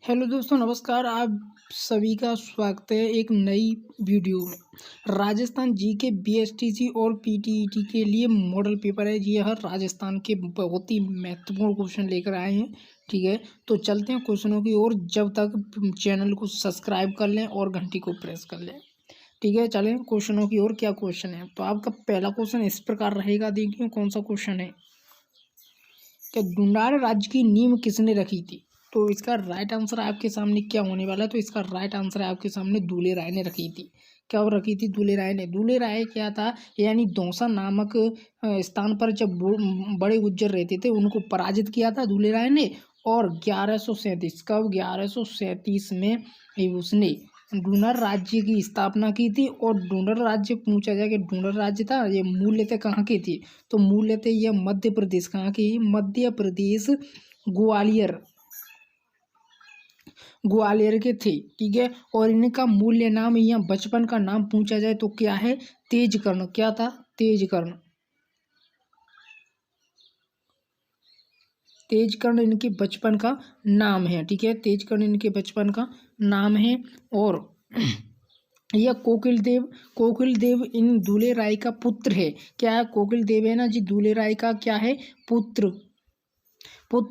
Hello दोस्तों, नमस्कार। आप सभी का स्वागत है एक नई वीडियो में। राजस्थान जीके बीएसटीसी और पीटीईटी के लिए मॉडल पेपर है। ये हर राजस्थान के बहुत ही महत्वपूर्ण क्वेश्चन लेकर आए हैं। ठीक है, तो चलते हैं क्वेश्चनों की ओर। जब तक चैनल को सब्सक्राइब कर लें और घंटी को प्रेस कर लें। ठीक है, चलें क्वेश्चनों की ओर। क्या क्वेश्चन है? तो आपका पहला क्वेश्चन इस प्रकार रहेगा। देखिए कौन सा क्वेश्चन है। कि ढूंढाड़ राज्य की नींव किसने रखी थी? तो इसका राइट आंसर आपके सामने क्या होने वाला है? तो इसका राइट आंसर है आपके सामने दूले राय ने रखी थी। क्या रखी थी? दूले राय ने। दूले राय क्या था, यानी दौसा नामक स्थान पर जब बड़े गुज्जर रहते थे उनको पराजित किया था दूले राय ने। और 1137 कब 1137 में उसने ढूंढर राज्य की स्थापना की थी। और ढूंढर राज्य पूछा जाए कि ढूंढर राज्य था ये मूल्यतः कहाँ की थी? तो मूल्यतः यह मध्य प्रदेश। कहाँ की? मध्य प्रदेश, ग्वालियर ग्वालियर के थे। ठीक है, और इनका मूल्य नाम या बचपन का नाम पूछा जाए तो क्या है? तेजकर्ण। क्या था? तेजकर्ण। तेजकर्ण इनके बचपन का नाम है। ठीक है, तेजकर्ण इनके बचपन का नाम है। और यह कोकिल देव इन दूले राय का पुत्र है। क्या है? कोकिल देव है ना जी, दूले राय का क्या है? पुत्र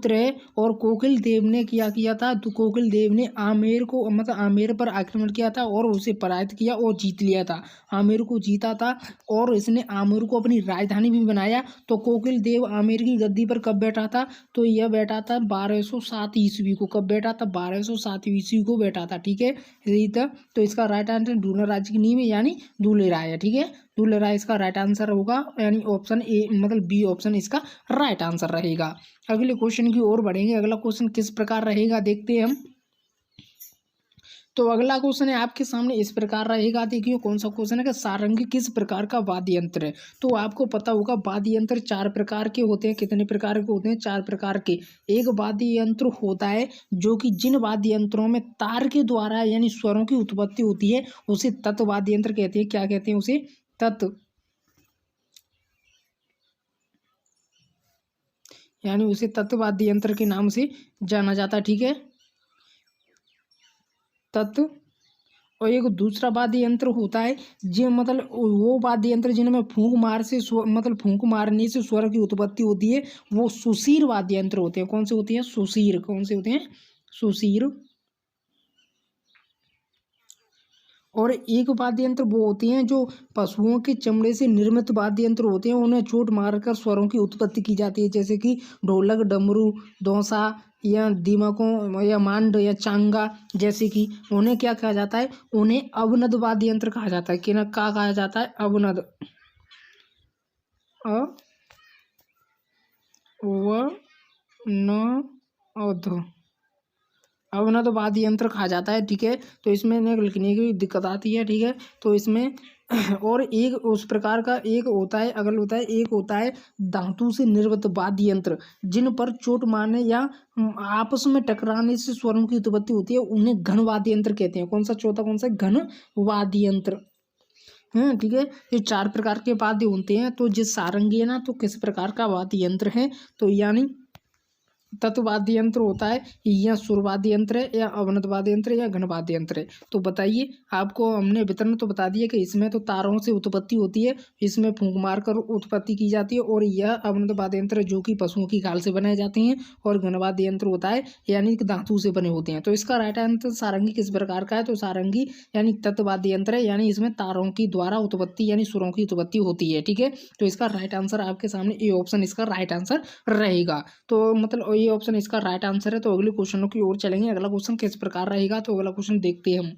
है। और कोकिल देव ने क्या किया था? तो कोकिल देव ने आमेर को, मतलब आमेर पर आक्रमण किया था और उसे पराजित किया और जीत लिया था। आमेर को जीता था और इसने आमेर को अपनी राजधानी भी बनाया। तो कोकिल देव आमेर की गद्दी पर कब बैठा था? तो यह बैठा था 1207 ईस्वी को। कब बैठा था? 1207 ईस्वी को बैठा था। ठीक है, यही था। तो इसका राइट आंसर ढूंढर राज्य की नींव यानी दूले राय है। ठीक है, दूले राय इसका राइट आंसर होगा, यानी ऑप्शन ए, मतलब बी ऑप्शन इसका राइट आंसर रहेगा। अगले क्वेश्चन की ओर बढ़ेंगे। अगला क्वेश्चन किस प्रकार रहेगा देखते हैं हम। तो अगला क्वेश्चन है आपके सामने इस प्रकार रहेगा। देखिए कौन सा क्वेश्चन है कि सारंगी किस प्रकार का वाद्य यंत्र है? तो आपको पता होगा वाद्य यंत्र 4 प्रकार के होते हैं। कितने प्रकार के होते हैं? 4 प्रकार के। एक वाद्य यंत्र होता है जो कि जिन वाद्य यंत्रों में तार के द्वारा यानी स्वरों की उत्पत्ति होती है उसे तत्व वाद्य यंत्र कहते हैं। क्या कहते हैं उसे? तत्व, यानी उसे तत्व वाद्य यंत्र के नाम से जाना जाता है। ठीक है, तत्व। और एक दूसरा वाद्य यंत्र होता है जो, मतलब वो वाद्य यंत्र जिनमें फूंक मार से मतलब फूंक मारने से स्वर की उत्पत्ति होती है, वो सुशीर वाद्य यंत्र होते हैं। कौन से होते हैं? सुशीर। कौन से होते हैं? सुशीर। और एक वाद्य यंत्र वो होते हैं जो पशुओं के चमड़े से निर्मित वाद्य यंत्र होते हैं। उन्हें चोट मारकर स्वरों की उत्पत्ति की जाती है, जैसे कि ढोलक, डमरू, धौंसा या दीमकों या मांड या चांगा। जैसे कि उन्हें क्या कहा जाता है? उन्हें अवनद वाद्य यंत्र कहा जाता है। कि ना क्या कहा जाता है? अवनद। अवनद अवनद वाद्य यंत्र कहा जाता है। ठीक है, तो इसमें लिखने की दिक्कत आती है। ठीक है, तो इसमें और एक उस प्रकार का एक होता है, अगल होता है, एक होता है धातु से निर्मित वाद्य यंत्र जिन पर चोट मारने या आपस में टकराने से स्वरों की उत्पत्ति होती है, उन्हें घन वाद्य यंत्र कहते हैं। कौन सा? चौथा कौन सा? घन वाद्य यंत्र। ठीक है, ये 4 प्रकार के वाद्य होते हैं। तो जिस सारंगी है ना, तो किस प्रकार का वाद्य यंत्र है? तो यानी तत्व वाद्य यंत्र होता है, या सुर वाद्य यंत्र है, या अवनद वाद्य यंत्र है, या घन वाद्य यंत्र है। तो बताइए, आपको हमने वितरण तो बता दिया कि इसमें तो तारों से उत्पत्ति होती है, इसमें फूंक मार कर उत्पत्ति की जाती है। और यह अवनद वाद्य यंत्र जो कि पशुओं की खाल से बनाए जाते हैं। और घन वाद्य यंत्र होता है यानी कि धातु से बने होते हैं। तो इसका राइट आंसर सारंगी किस प्रकार का है? तो सारंगी यानी तत्व वाद्य यंत्र है, यानी इसमें तारों की द्वारा उत्पत्ति यानी सुरों की उत्पत्ति होती है। ठीक है, तो इसका राइट आंसर आपके सामने ए ऑप्शन इसका राइट आंसर रहेगा। तो मतलब ये ऑप्शन इसका राइट आंसर है। तो अगले क्वेश्चनों की ओर चलेंगे। अगला क्वेश्चन किस प्रकार रहेगा? तो अगला क्वेश्चन देखते हैं हम।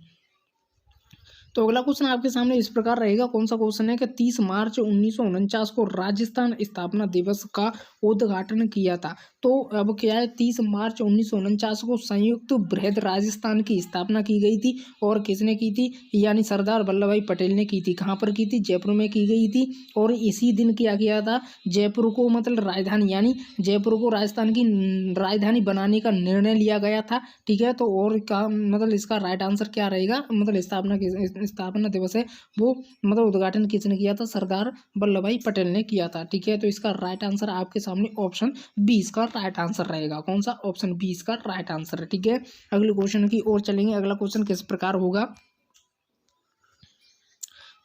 तो अगला क्वेश्चन आपके सामने इस प्रकार रहेगा। कौन सा क्वेश्चन है कि 30 मार्च 1949 को राजस्थान स्थापना दिवस का उद्घाटन किया था। तो अब क्या है? 30 मार्च 1949 को संयुक्त बृहद राजस्थान की स्थापना की गई थी। और किसने की थी? यानी सरदार वल्लभ भाई पटेल ने की थी। कहाँ पर की थी? जयपुर में की गई थी। और इसी दिन क्या किया था? जयपुर को मतलब राजधानी, यानी जयपुर को राजस्थान की राजधानी बनाने का निर्णय लिया गया था। ठीक है, तो और का मतलब इसका राइट आंसर क्या रहेगा? मतलब स्थापना दिवस है वो मतलब उद्घाटन किसने किया था? सरदार वल्लभ भाई पटेल ने किया था। ठीक है, तो इसका राइट आंसर आपके सामने ऑप्शन बी इसका राइट आंसर रहेगा। कौन सा? ऑप्शन बी इसका राइट आंसर है। ठीक है, अगले क्वेश्चन की ओर चलेंगे। अगला क्वेश्चन किस प्रकार होगा?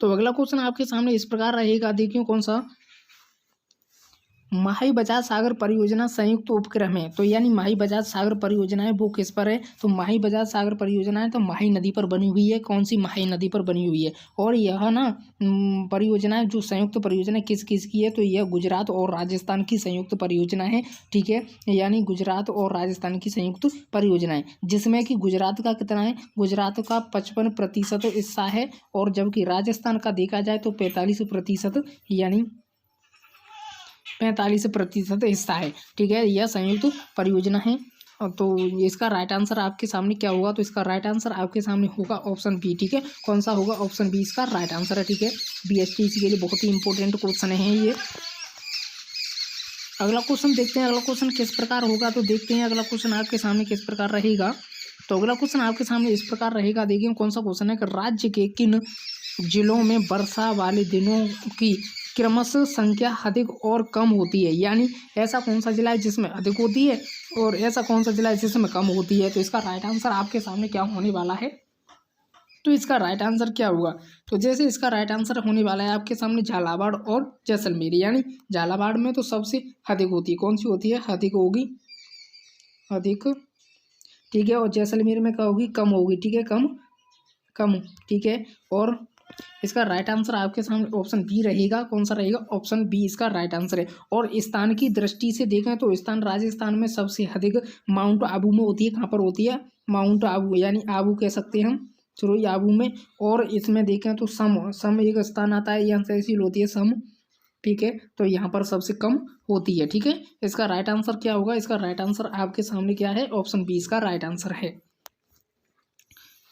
तो अगला क्वेश्चन आपके सामने इस प्रकार रहेगा, देखिए कौन सा? माही बजाज सागर परियोजना संयुक्त उपक्रम है। तो यानी माही बजाज सागर परियोजना है वो किस पर है? तो माही बजाज सागर परियोजना है तो माही नदी पर बनी हुई है। कौन सी? माही नदी पर बनी हुई है। और यह ना परियोजना जो संयुक्त परियोजना किस किस की है? तो यह गुजरात और राजस्थान की संयुक्त परियोजना है। ठीक है, यानी गुजरात और राजस्थान की संयुक्त परियोजना है, जिसमें कि गुजरात का कितना है? गुजरात का 55% हिस्सा है, और जबकि राजस्थान का देखा जाए तो 45%, यानी 45% हिस्सा है। ठीक है, यह संयुक्त परियोजना है। तो इसका राइट आंसर आपके सामने क्या होगा? तो इसका राइट आंसर आपके सामने होगा ऑप्शन बी। ठीक है, कौन सा होगा? ऑप्शन बी इसका राइट आंसर है। ठीक है, BSTC के लिए बहुत ही इंपॉर्टेंट क्वेश्चन है ये। अगला क्वेश्चन देखते हैं, अगला क्वेश्चन किस प्रकार होगा? तो देखते हैं अगला क्वेश्चन आपके सामने किस प्रकार रहेगा। तो अगला क्वेश्चन आपके सामने इस प्रकार रहेगा, देखिए कौन सा क्वेश्चन है कि राज्य के किन जिलों में वर्षा वाले दिनों की क्रमशः संख्या अधिक और कम होती है? यानी ऐसा कौन सा जिला है जिसमें अधिक होती है और ऐसा कौन सा जिला है जिसमें कम होती है? तो इसका राइट आंसर आपके सामने क्या होने वाला है? तो इसका राइट आंसर क्या होगा? तो जैसे इसका राइट आंसर होने वाला है आपके सामने झालावाड़ और जैसलमेर। यानी झालावाड़ में तो सबसे अधिक होती है। कौन सी होती है? अधिक होगी, अधिक। ठीक है, और जैसलमेर में क्या होगी? कम होगी। ठीक है, कम कम। ठीक है, और इसका राइट आंसर आपके सामने ऑप्शन बी रहेगा। कौन सा रहेगा? ऑप्शन बी इसका राइट आंसर है। और स्थान की दृष्टि से देखें तो स्थान राजस्थान में सबसे अधिक माउंट आबू में होती है। कहाँ पर होती है? माउंट आबू, यानी आबू कह सकते हैं हम, चलो आबू में। और इसमें देखें तो सम एक स्थान आता है, यहाँ तहसील होती है सम। ठीक है, तो यहाँ पर सबसे कम होती है। ठीक है, इसका राइट आंसर क्या होगा? इसका राइट आंसर आपके सामने क्या है? ऑप्शन बी इसका राइट आंसर है।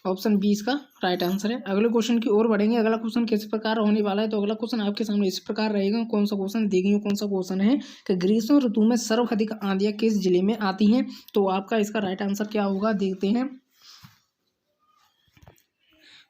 ऑप्शन बी इसका राइट आंसर है। अगले क्वेश्चन की ओर बढ़ेंगे। अगला क्वेश्चन किस प्रकार होने वाला है? तो अगला क्वेश्चन आपके सामने इस प्रकार रहेगा। कौन सा क्वेश्चन? देखिए कौन सा क्वेश्चन है कि ग्रीष्म ऋतु में सर्वाधिक आंधियां किस जिले में आती हैं? तो आपका इसका राइट आंसर क्या होगा? देखते हैं।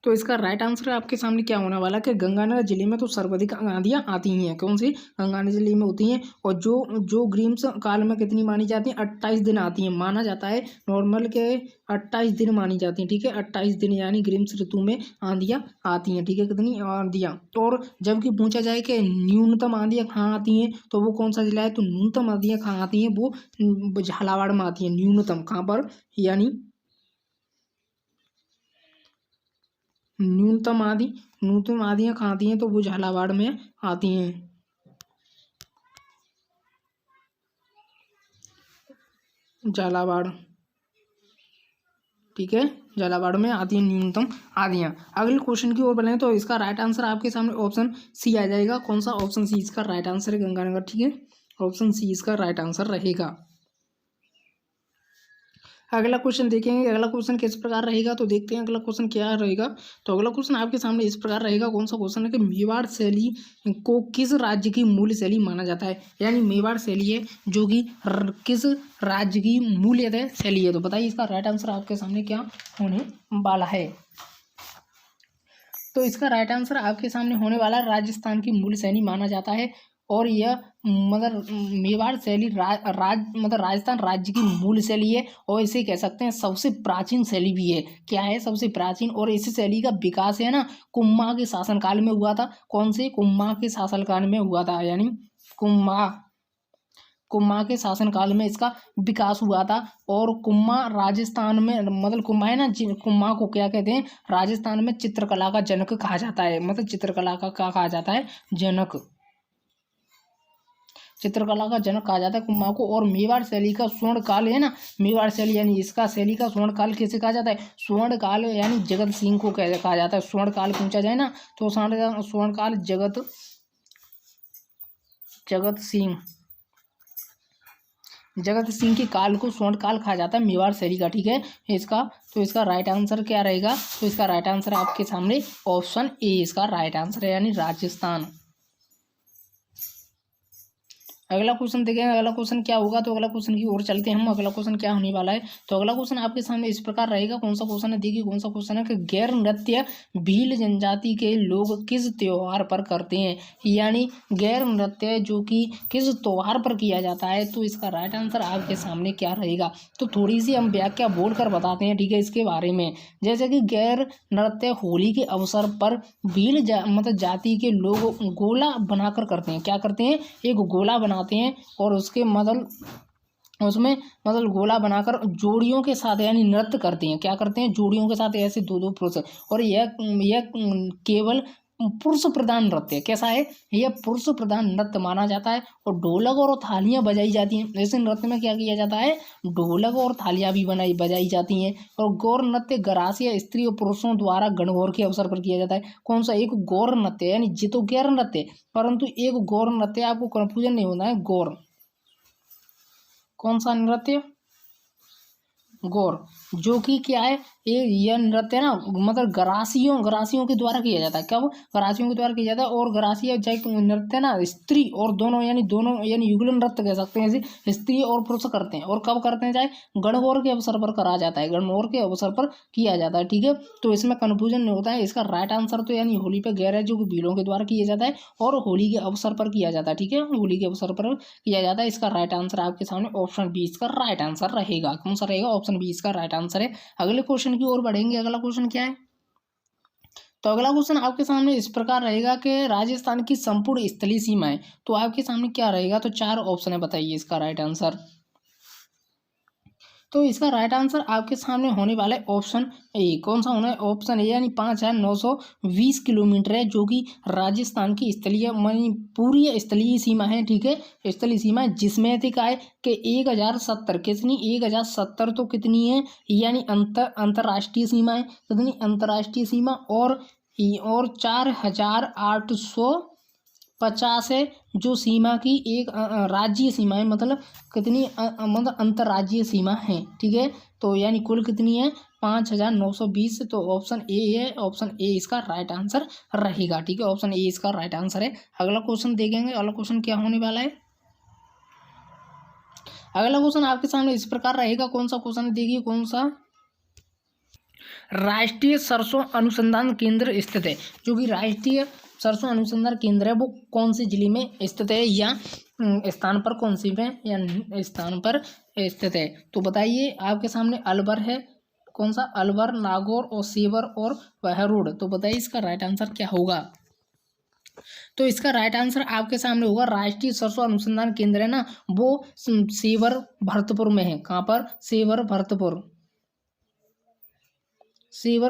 तो इसका राइट आंसर आपके सामने क्या होने वाला है कि गंगानगर जिले में तो सर्वाधिक आंधियां आती हैं। कौन सी? गंगानगर जिले में होती हैं। और जो ग्रीष्म काल में कितनी मानी जाती हैं? 28 दिन आती हैं, माना जाता है नॉर्मल के 28 दिन मानी जाती हैं। ठीक है, 28 दिन यानी ग्रीष्म ऋतु में आंधियां आती हैं। ठीक है, कितनी आंधियां? और जबकि पूछा जाए कि न्यूनतम आंधियां कहाँ आती हैं तो वो कौन सा जिला है? तो न्यूनतम आंधियां कहाँ आती हैं? वो झालावाड़ में आती हैं। न्यूनतम कहाँ पर? यानी न्यूनतम आंधियां कहाँ आती हैं? तो वो झालावाड़ में आती हैं। झालावाड़। ठीक है, झालावाड़ में आती है न्यूनतम आंधियां। अगले क्वेश्चन की ओर बढ़े तो इसका राइट आंसर आपके सामने ऑप्शन सी आ जाएगा। कौन सा? ऑप्शन सी इसका राइट आंसर है, गंगानगर। ठीक है, ऑप्शन सी इसका राइट आंसर रहेगा। अगला क्वेश्चन देखेंगे, अगला क्वेश्चन किस प्रकार रहेगा? तो देखते हैं अगला क्वेश्चन क्या रहेगा। तो अगला क्वेश्चन आपके सामने इस प्रकार रहेगा। कौन सा क्वेश्चन है कि मेवाड़ शैली को किस राज्य की मूल शैली माना जाता है? यानी मेवाड़ शैली है जो कि किस राज्य की मूल शैली है? तो बताइए इसका राइट आंसर आपके सामने क्या होने वाला है? तो इसका राइट आंसर आपके सामने होने वाला राजस्थान की मूल शैली माना जाता है। और यह मतलब मेवाड़ शैली मतलब राजस्थान राज्य की मूल शैली है, और इसे कह सकते हैं सबसे प्राचीन शैली भी है। क्या है? सबसे प्राचीन। और इस शैली का विकास है ना कुम्मा के शासनकाल में हुआ था। कौन से? कुम्मा के शासनकाल में हुआ था, यानी कुम्मा के शासनकाल में इसका विकास हुआ था। और कुम्मा राजस्थान में मतलब कुम्मा है ना, कुम्मा को क्या कहते हैं? राजस्थान में चित्रकला का जनक कहा जाता है। मतलब चित्रकला का क्या कहा जाता है? जनक। चित्रकला का जनक कहा जाता है कुम्मा को। और मेवाड़ शैली का स्वर्ण काल है ना, मेवाड़ शैली यानी इसका शैली का स्वर्ण काल किसे कहा जाता है? स्वर्ण काल यानी जगत सिंह को कहा जाता है। स्वर्ण काल पूछा जाए ना तो स्वर्ण काल जगत सिंह के काल को स्वर्ण काल कहा जाता है मेवाड़ शैली का। ठीक है, इसका तो इसका राइट आंसर क्या रहेगा? तो इसका राइट आंसर आपके सामने ऑप्शन ए इसका राइट आंसर है, यानी राजस्थान। अगला क्वेश्चन देखेंगे, अगला क्वेश्चन क्या होगा। तो अगला क्वेश्चन की ओर चलते हैं हम। अगला क्वेश्चन क्या होने वाला है, तो अगला क्वेश्चन आपके सामने इस प्रकार रहेगा। कौन सा क्वेश्चन है, देखिए कौन सा क्वेश्चन है कि गैर नृत्य भील जनजाति के लोग किस त्योहार पर करते हैं, यानी गैर नृत्य जो कि किस त्योहार पर किया जाता है। तो इसका राइट आंसर आपके सामने क्या रहेगा। तो थोड़ी सी हम व्याख्या बोलकर बताते हैं, ठीक है, इसके बारे में। जैसे कि गैर नृत्य होली के अवसर पर भील मतलब जाति के लोग गोला बनाकर करते हैं। क्या करते हैं, एक गोला बनाते हैं और उसके मतलब उसमें मतलब गोला बनाकर जोड़ियों के साथ यानी नृत्य करते हैं। क्या करते हैं, जोड़ियों के साथ ऐसे दो दो पुरुष, और यह केवल पुरुष प्रधान नृत्य है। कैसा है, यह पुरुष प्रधान नृत्य माना जाता है। और ढोलक और थालियां बजाई जाती हैं। ऐसे नृत्य में क्या किया जाता है, ढोलक और थालियां भी बजाई जाती हैं। और गौर नृत्य गरासिया स्त्री और पुरुषों द्वारा गणगौर के अवसर पर किया जाता है। कौन सा, एक गौर नृत्य, यानी ये तो गैर नृत्य परंतु एक गौर नृत्य, आपको कंफ्यूजन नहीं होना है। गौर, कौन सा नृत्य, गौर, जो कि क्या है, यह नृत्य ना मतलब गरासियों के द्वारा किया जाता है। कब, गरासियों के द्वारा किया जाता है। और गरासिया नृत्य ना स्त्री और दोनों यानी युगल नृत्य कह सकते हैं, इसे स्त्री और पुरुष करते हैं। और कब करते हैं, चाहे गणगौर के अवसर पर करा जाता है, गणगौर के अवसर पर किया जाता है, ठीक है। तो इसमें कन्फ्यूजन नहीं होता है। इसका राइट आंसर तो यानी होली पे गैर है, जो कि भीलों के द्वारा किया जाता है और होली के अवसर पर किया जाता है, ठीक है, होली के अवसर पर किया जाता है। इसका राइट आंसर आपके सामने ऑप्शन बी इसका राइट आंसर रहेगा। कौन सा रहेगा, ऑप्शन बी इसका राइट आंसर है। अगले क्वेश्चन की ओर बढ़ेंगे। अगला क्वेश्चन क्या है, तो अगला क्वेश्चन आपके सामने इस प्रकार रहेगा कि राजस्थान की संपूर्ण स्थलीय सीमाएं। तो आपके सामने क्या रहेगा, तो चार ऑप्शन है, बताइए इसका राइट आंसर। तो इसका राइट आंसर आपके सामने होने वाला है ऑप्शन ए। कौन सा होना है, ऑप्शन ए, यानी 5,920 किलोमीटर है, जो कि राजस्थान की स्थलीय मानी पूरी स्थलीय सीमा है, ठीक है, स्थलीय सीमा है। जिसमें से क्या है कि 1070 कितनी, 1070 तो कितनी है, यानी अंतर्राष्ट्रीय सीमा है, कितनी अंतर्राष्ट्रीय सीमा, और 4,850 है जो सीमा की एक राज्य सीमा है, मतलब कितनी मतलब अंतर्राज्यीय सीमा है, ठीक है। तो यानी कुल कितनी है, 5,920। तो ऑप्शन ए है, ऑप्शन ए इसका राइट आंसर रहेगा, ठीक है, ऑप्शन ए इसका राइट आंसर है। अगला क्वेश्चन देखेंगे। अगला क्वेश्चन क्या होने वाला है, अगला क्वेश्चन आपके सामने इस प्रकार रहेगा। कौन सा क्वेश्चन है, देखिए कौन सा, राष्ट्रीय सरसों अनुसंधान केंद्र स्थित है, जो कि राष्ट्रीय सरसों अनुसंधान केंद्र है वो कौन से जिले में स्थित है, या स्थान पर, कौन सी में या स्थान पर स्थित है। तो बताइए, आपके सामने अलवर है, कौन सा, अलवर, नागौर और सेवर और बहरोड। तो बताइए इसका राइट आंसर क्या होगा। तो इसका राइट आंसर आपके सामने होगा, राष्ट्रीय सरसों अनुसंधान केंद्र है ना, वो सेवर भरतपुर में है। कहाँ पर, सेवर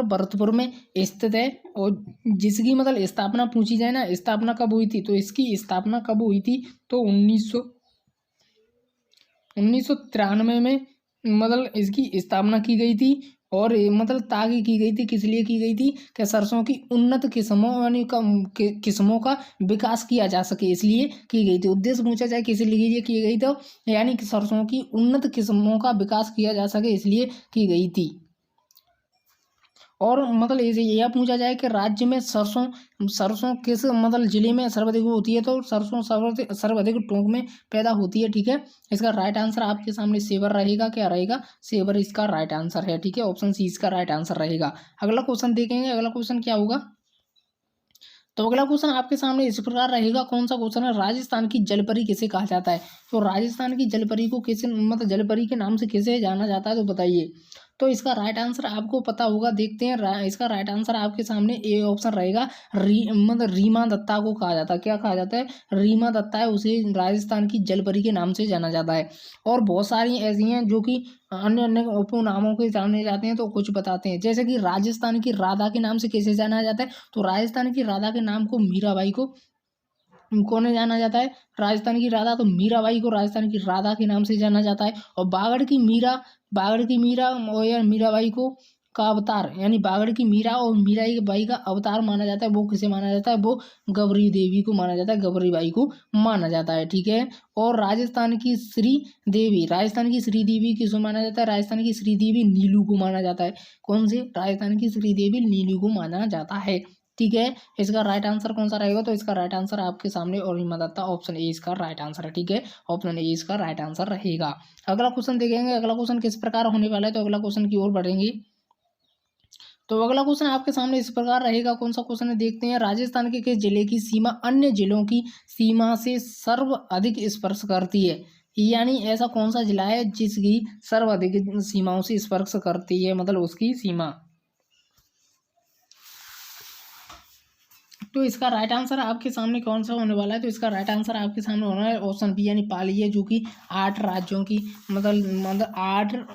भरतपुर में स्थित है। और जिसकी मतलब स्थापना पूछी जाए ना, स्थापना कब हुई थी, तो इसकी स्थापना कब हुई थी, तो 1993 में मतलब इसकी स्थापना की गई थी। और मतलब ताकि की गई थी, किस लिए की गई थी, कि सरसों की उन्नत किस्मों यानी किस्मों का विकास किया जा सके, इसलिए की गई थी। उद्देश्य पूछा जाए किस लिए की गई, तो यानी कि सरसों की उन्नत किस्मों का विकास किया जा सके, इसलिए की गई थी। और मतलब यह पूछा जाए कि राज्य में सरसों किस मतलब जिले में सर्वाधिक होती है, तो सरसों सर्वाधिक टोंक में पैदा होती है, ठीक है। इसका राइट आंसर आपके सामने सेवर रहेगा। क्या रहेगा, सेवर इसका राइट आंसर है, ठीक है, ऑप्शन सी इसका राइट आंसर रहेगा। अगला क्वेश्चन देखेंगे। अगला क्वेश्चन क्या होगा, तो अगला क्वेश्चन आपके सामने इस प्रकार रहेगा। कौन सा क्वेश्चन है, राजस्थान की जलपरी किसे कहा जाता है। तो राजस्थान की जलपरी को किसे मतलब जलपरी के नाम से किसे जाना जाता है, तो बताइए। तो इसका राइट आंसर आपको पता होगा, देखते हैं। इसका राइट आंसर आपके सामने ए ऑप्शन रहेगा, मतलब रीमा दत्ता को कहा जाता है। क्या कहा जाता है, रीमा दत्ता है, उसे राजस्थान की जलपरी के नाम से जाना जाता है। और बहुत सारी ऐसी हैं जो कि अन्य अन्य उपनामों के जाने जाते हैं, तो कुछ बताते हैं। जैसे कि राजस्थान की राधा के नाम से कैसे जाना जाता है, तो राजस्थान की राधा के नाम को मीराबाई को कौन जाना जाता है, राजस्थान की राधा, तो मीराबाई को राजस्थान की राधा के नाम से जाना जाता है। और बागड़ की मीरा और या मीराबाई को का अवतार, यानी बागड़ की मीरा और मीराई बाई का अवतार माना जाता है, वो किसे माना जाता है, वो गौरी देवी को माना जाता है, गौरी बाई को माना जाता है, ठीक है। और राजस्थान की श्री देवी किसको माना जाता है, राजस्थान की श्री देवी नीलू को माना जाता है। कौन से, राजस्थान की श्री देवी नीलू को माना जाता है। ठीक है। इसका राइट आंसर कौन सा रहेगा? तो इसका राइट आंसर आपके सामने और हिम्मत ऑप्शन ए इसका राइट आंसर है। ठीक है, ऑप्शन ए इसका राइट आंसर रहेगा। अगला क्वेश्चन देखेंगे, अगला क्वेश्चन किस प्रकार होने वाला है, तो अगला क्वेश्चन की ओर बढ़ेंगे। तो अगला क्वेश्चन आपके सामने इस प्रकार रहेगा, कौन सा क्वेश्चन है देखते हैं। राजस्थान के किस जिले की सीमा अन्य जिलों की सीमा से सर्वाधिक स्पर्श करती है? यानी ऐसा कौन सा जिला है जिसकी सर्वाधिक सीमाओं से स्पर्श करती है, मतलब उसकी सीमा। तो इसका राइट आंसर आपके सामने कौन सा होने वाला है? तो इसका राइट आंसर आपके सामने होना है ऑप्शन बी यानी पाली है, जो कि 8 राज्यों की मतलब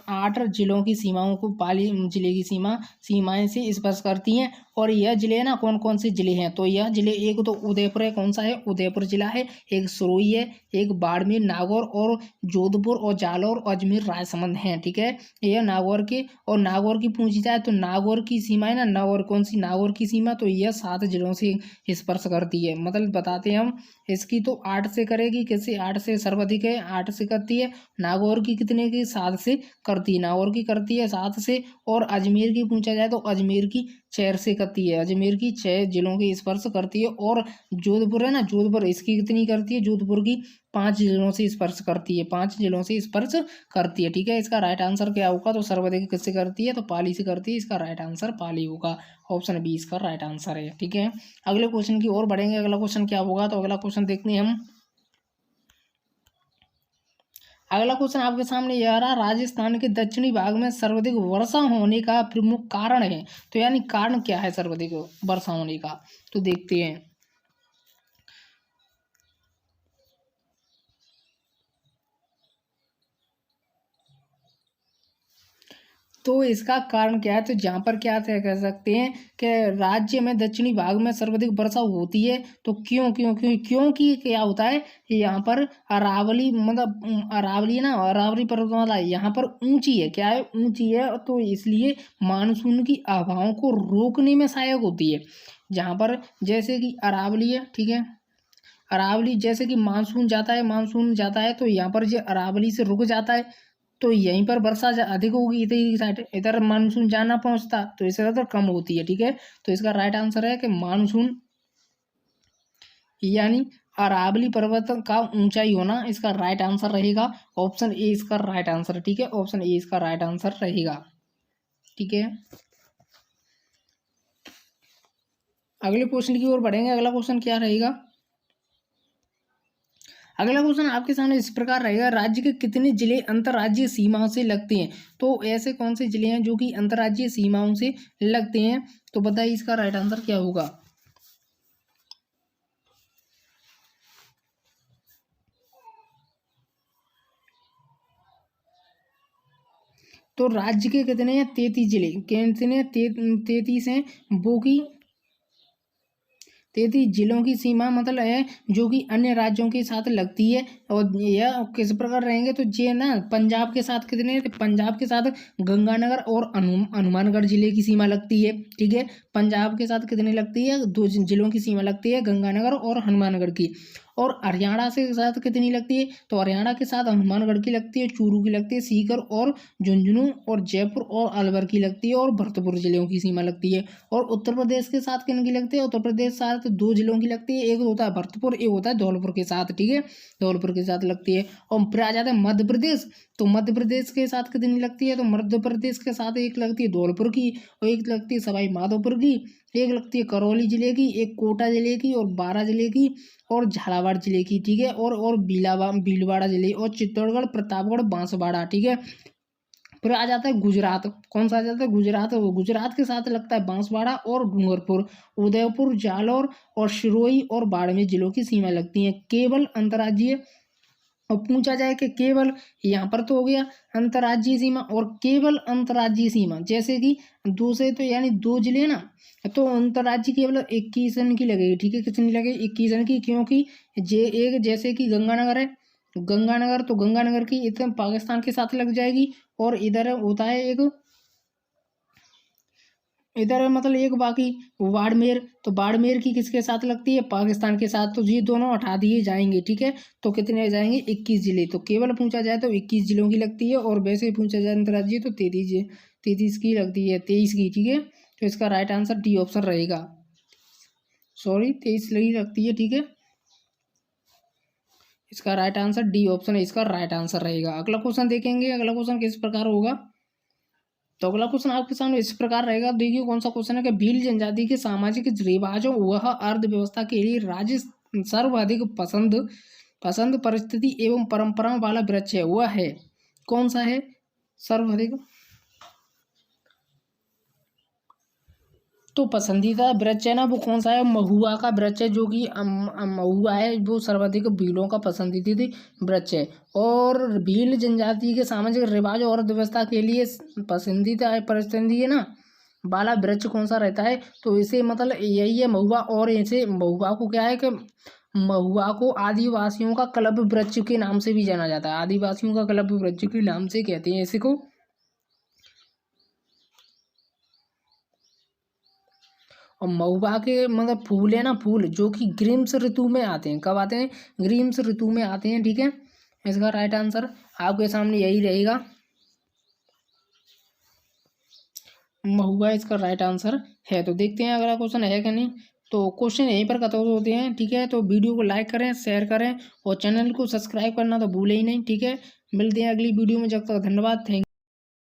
8 जिलों की सीमाओं को पाली जिले की सीमाएं से स्पर्श करती हैं। और यह जिले ना कौन कौन से जिले हैं? तो यह जिले एक तो उदयपुर है, कौन सा है? उदयपुर जिला है। एक सिरोही है, एक बाड़मेर, नागौर और जोधपुर और जालौर अजमेर राजसमंद हैं। ठीक है, यह नागौर के, और नागौर की पूछी जाए तो नागौर की सीमा है ना, नागौर कौन सी नागौर की सीमा? तो यह 7 जिलों से स्पर्श करती है। मतलब बताते हैं हम इसकी, तो 8 से करेगी, कैसे 8 से सर्वाधिक है, 8 से करती है। नागौर की कितने की? 7 से करती है, नागौर की करती है 7 से। और अजमेर की पूछा जाए तो अजमेर की 4 से करती है, अजमेर की 6 जिलों की स्पर्श करती है। और जोधपुर है ना, जोधपुर इसकी कितनी करती है? जोधपुर की 5 जिलों से स्पर्श करती है, 5 जिलों से स्पर्श करती है। ठीक है, इसका राइट आंसर क्या होगा? तो सर्वाधिक किससे करती है? तो पाली से करती है, इसका राइट आंसर पाली होगा, ऑप्शन बी इसका राइट आंसर है। ठीक है, अगले क्वेश्चन की ओर बढ़ेंगे, अगला क्वेश्चन क्या होगा? तो अगला क्वेश्चन देखते हैं हम। अगला क्वेश्चन आपके सामने यह रहा, राजस्थान के दक्षिणी भाग में सर्वाधिक वर्षा होने का प्रमुख कारण है। तो यानी कारण क्या है सर्वाधिक वर्षा होने का? तो देखते हैं। तो इसका कारण क्या है? तो जहाँ पर क्या कह सकते हैं कि राज्य में दक्षिणी भाग में सर्वाधिक वर्षा होती है। तो क्यों क्यों क्यों क्योंकि क्या होता है, यहाँ पर अरावली, मतलब अरावली ना, अरावली पर्वतमाला यहाँ पर ऊंची है, क्या है? ऊंची है, तो इसलिए मानसून की हवाओं को रोकने में सहायक होती है। जहाँ पर जैसे कि अरावली है, ठीक है, अरावली जैसे कि मानसून जाता है तो यहाँ पर जो अरावली से रुक जाता है, तो यहीं पर वर्षा अधिक होगी, इधर की साइड, इधर मानसून जाना पहुंचता तो इससे ज़्यादा कम होती है। ठीक है, तो इसका राइट आंसर है कि मानसून यानी अरावली पर्वत का ऊंचाई होना इसका राइट आंसर रहेगा, ऑप्शन ए इसका राइट आंसर। ठीक है, ऑप्शन ए इसका राइट आंसर रहेगा। ठीक है, अगले क्वेश्चन की ओर बढ़ेंगे, अगला क्वेश्चन क्या रहेगा? अगला क्वेश्चन आपके सामने इस प्रकार रहेगा, राज्य के कितने जिले अंतर्राज्यीय सीमाओं से लगते हैं? तो ऐसे कौन से जिले हैं जो कि अंतर्राज्यीय सीमाओं से लगते हैं? तो बताइए इसका राइट आंसर क्या होगा? तो राज्य के कितने हैं? 33 जिले, कितने? 33 हैं, वो की 33 जिलों की सीमा मतलब है जो कि अन्य राज्यों के साथ लगती है। और यह किस प्रकार रहेंगे? तो ये ना पंजाब के साथ कितने? तो पंजाब के साथ गंगानगर और हनुमानगढ़ जिले की सीमा लगती है। ठीक है, पंजाब के साथ कितनी लगती है? 2 जिलों की सीमा लगती है, गंगानगर और हनुमानगढ़ की। और हरियाणा से साथ कितनी लगती है? तो हरियाणा के साथ हनुमानगढ़ की लगती है, चूरू की लगती है, सीकर और झुंझुनू और जयपुर और अलवर की लगती है, और भरतपुर जिलों की सीमा लगती है। और उत्तर प्रदेश के साथ किन की लगती है? उत्तर प्रदेश साथ 2 जिलों की लगती है, एक होता है भरतपुर, एक होता है धौलपुर के साथ। ठीक है, धौलपुर के साथ लगती है। और फिर आ जाता है मध्य प्रदेश, तो मध्य प्रदेश के साथ कितनी लगती है? तो मध्य प्रदेश के साथ एक लगती है धौलपुर की, और एक लगती है सवाई माधोपुर की, एक लगती है करौली जिले की, एक कोटा जिले की, और 12 जिले की, और झालावाड़ जिले की। ठीक है, और भीलवाड़ा जिले, और चित्तौड़गढ़, प्रतापगढ़, बांसवाड़ा। ठीक है, फिर आ जाता है गुजरात, कौन सा आ जाता है? गुजरात, गुजरात के साथ लगता है बांसवाड़ा और डूंगरपुर, उदयपुर, जालौर और सिरोही और बाड़मेर जिलों की सीमा लगती हैं। केवल अंतर्राज्यीय, और पूछा जाए कि केवल, यहाँ पर तो हो गया अंतर्राज्यीय सीमा, और केवल अंतर्राज्यीय सीमा जैसे कि 2 से, तो यानी 2 जिले ना, तो अंतर्राज्यीय केवल 21 रन की लगेगी। ठीक है, कितनी लगेगी? 21 रन की, क्योंकि एक जैसे कि गंगानगर है, गंगानगर, तो गंगानगर की इतने पाकिस्तान के साथ लग जाएगी। और इधर होता है एक, इधर मतलब एक बाकी बाड़मेर, तो बाड़मेर की किसके साथ लगती है? पाकिस्तान के साथ, तो ये दोनों हटा दिए जाएंगे। ठीक है, तो कितने जाएंगे? 21 जिले। तो केवल पूछा जाए तो 21 जिलों की लगती है, और वैसे पूछा जाए अंतर्राज्यीय तो 33 की लगती है, 23 की। ठीक है, तो इसका राइट आंसर डी ऑप्शन रहेगा। सॉरी 23 लगी रखती है, ठीक है। इसका राइट आंसर डी ऑप्शन है, इसका राइट आंसर रहेगा। अगला क्वेश्चन देखेंगे, अगला क्वेश्चन किस प्रकार होगा। तो अगला क्वेश्चन आपके सामने इस प्रकार रहेगा, देखिए कौन सा क्वेश्चन है कि भील जनजाति के सामाजिक रिवाजों वह अर्थव्यवस्था के लिए राज्य सर्वाधिक पसंद परिस्थिति एवं परंपराओं वाला वृक्ष है, वह है कौन सा है सर्वाधिक। तो पसंदीदा वृक्ष है ना वो कौन सा है, महुआ का वृक्ष है, जो कि महुआ है वो सर्वाधिक भीलों का पसंदीदा वृक्ष है। और भील जनजाति के सामाजिक रिवाज और अर्थव्यवस्था के लिए पसंदीदा परिस्थिति है ना वाला वृक्ष कौन सा रहता है, तो इसे मतलब यही है महुआ। और इसे महुआ को क्या है कि महुआ को आदिवासियों का कल्प वृक्ष के नाम से भी जाना जाता है, आदिवासियों का कल्प वृक्ष के नाम से कहते हैं इसी को। और महुआ के मतलब फूल है ना, फूल जो कि ग्रीष्म ऋतु में आते हैं, कब आते हैं, ग्रीष्म ऋतु में आते हैं, ठीक है। इसका राइट आंसर आपके सामने यही रहेगा, महुआ इसका राइट आंसर है। तो देखते हैं अगला क्वेश्चन है कि नहीं। तो क्वेश्चन यहीं पर खत्म होते हैं, ठीक है। तो वीडियो को लाइक करें, शेयर करें और चैनल को सब्सक्राइब करना तो भूलें ही नहीं, ठीक है। मिलते हैं अगली वीडियो में, जब तक धन्यवाद, थैंक